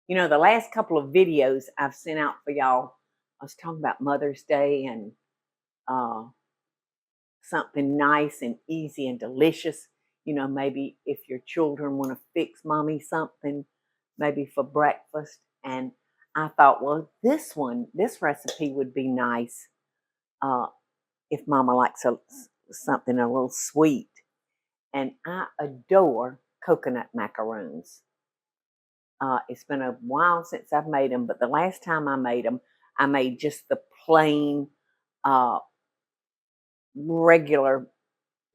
You know, the last couple of videos I've sent out for y'all, I was talking about Mother's Day and uh, something nice and easy and delicious. You know, maybe if your children want to fix mommy something, maybe for breakfast. And I thought, well, this recipe would be nice uh, if mama likes something a little sweet. And I adore coconut macaroons. It's been a while since I've made them, but the last time I made them, I made just the plain, uh, regular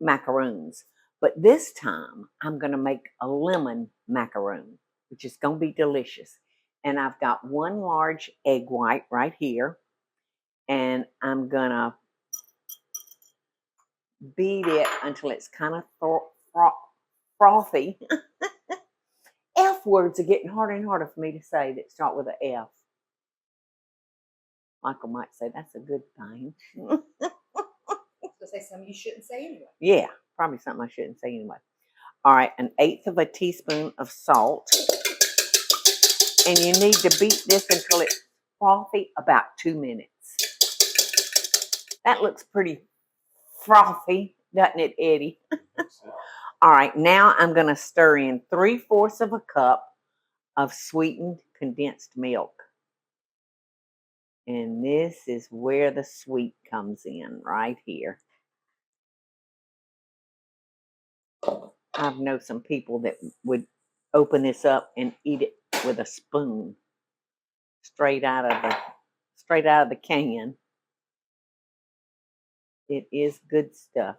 macaroons. But this time, I'm going to make a lemon macaroon, which is going to be delicious. And I've got one large egg white right here, and I'm going to beat it until it's kind of frothy. F words are getting harder and harder for me to say that start with an F. Michael might say that's a good thing. Say something you shouldn't say anyway. Yeah, probably something I shouldn't say anyway. All right, 1/8 of a teaspoon of salt. And you need to beat this until it's frothy about 2 minutes. That looks pretty frothy, doesn't it, Eddie? All right, now I'm going to stir in 3/4 of a cup of sweetened condensed milk. And this is where the sweet comes in, right here. I know some people that would open this up and eat it with a spoon, straight out of the can. It is good stuff.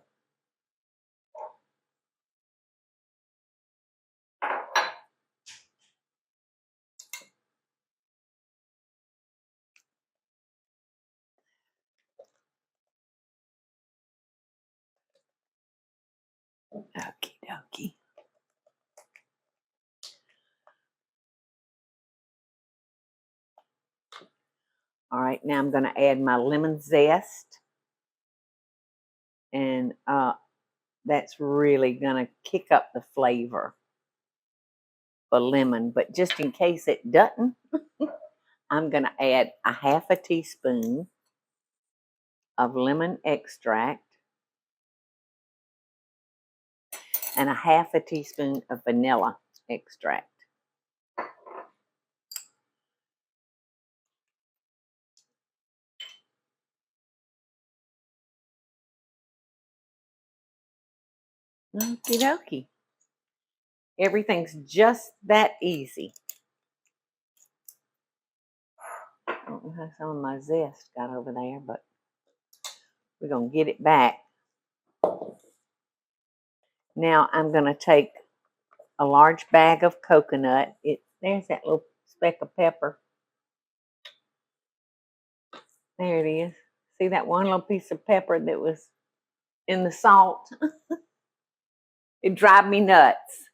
Okie dokie. All right, now I'm going to add my lemon zest. And that's really going to kick up the flavor for lemon. But just in case it doesn't, I'm going to add 1/2 teaspoon of lemon extract and 1/2 teaspoon of vanilla extract. Okie dokie. Everything's just that easy. I don't know how some of my zest got over there, but we're going to get it back. Now I'm going to take a large bag of coconut. There's that little speck of pepper. There it is. See that one little piece of pepper that was in the salt? It drive me nuts.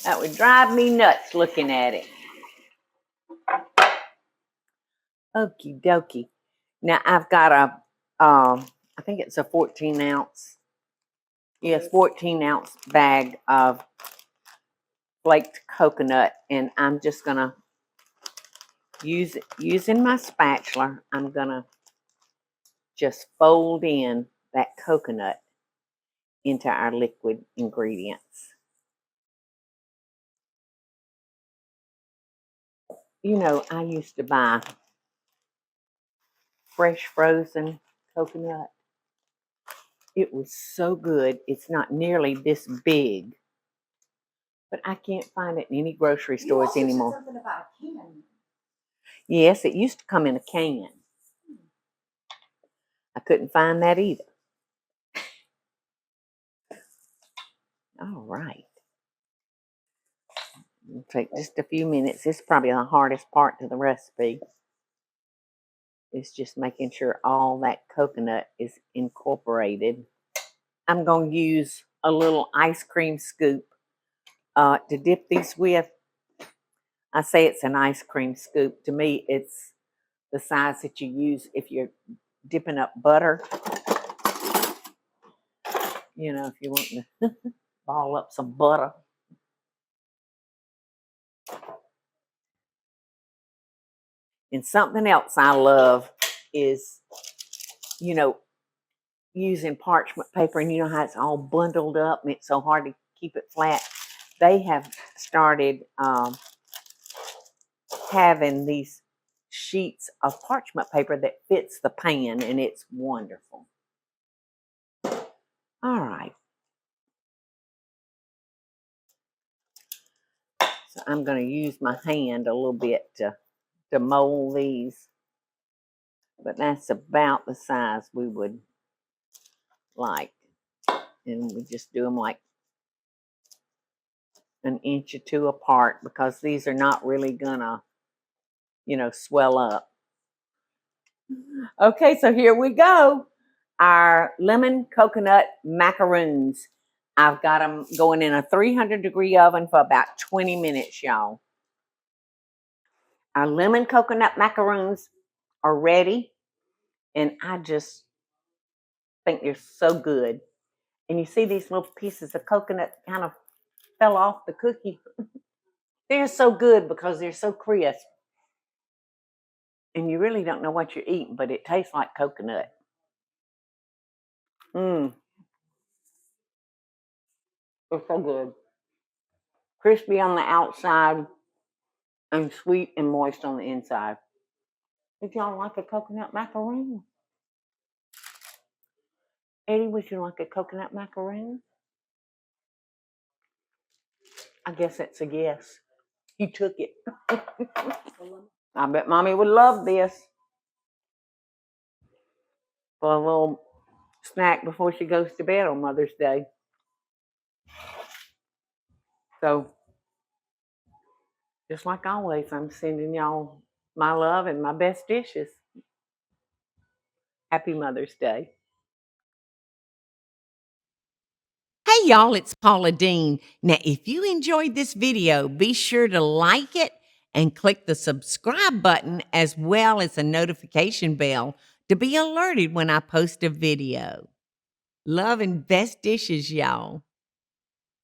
That would drive me nuts looking at it. Okie dokie. Now I've got I think it's a 14 ounce. Yes, 14 ounce bag of flaked coconut, and I'm just gonna using my spatula. I'm gonna just fold in that coconut into our liquid ingredients. You know, I used to buy fresh frozen coconut. It was so good. It's not nearly this big, but I can't find it in any grocery stores anymore. Said something about a can. Yes, it used to come in a can. I couldn't find that either. All right. It'll take just a few minutes. This is probably the hardest part to the recipe. It's just making sure all that coconut is incorporated. I'm going to use a little ice cream scoop to dip these with. I say it's an ice cream scoop. To me, it's the size that you use if you're dipping up butter. You know, if you want to ball up some butter. And something else I love is, you know, using parchment paper, and you know how it's all bundled up and it's so hard to keep it flat. They have started having these sheets of parchment paper that fits the pan, and it's wonderful. All right. So I'm going to use my hand a little bit to mold these, but that's about the size we would like. And we just do them like an inch or two apart because these are not really gonna, swell up. Okay, so here we go. Our lemon coconut macaroons. I've got them going in a 300-degree oven for about 20 minutes, y'all. Our lemon coconut macaroons are ready, and I just think they're so good. And you see these little pieces of coconut kind of fell off the cookie. They're so good because they're so crisp. And you really don't know what you're eating, but it tastes like coconut. Mmm, it's so good. Crispy on the outside and sweet and moist on the inside. If y'all like a coconut macaroon, Eddie, would you like a coconut macaroon? I guess that's a yes. He took it. I bet Mommy would love this for a little snack before she goes to bed on Mother's Day. So, just like always, I'm sending y'all my love and my best dishes. Happy Mother's Day. Hey y'all, it's Paula Deen. Now, if you enjoyed this video, be sure to like it and click the subscribe button as well as the notification bell to be alerted when I post a video. Love and best dishes, y'all.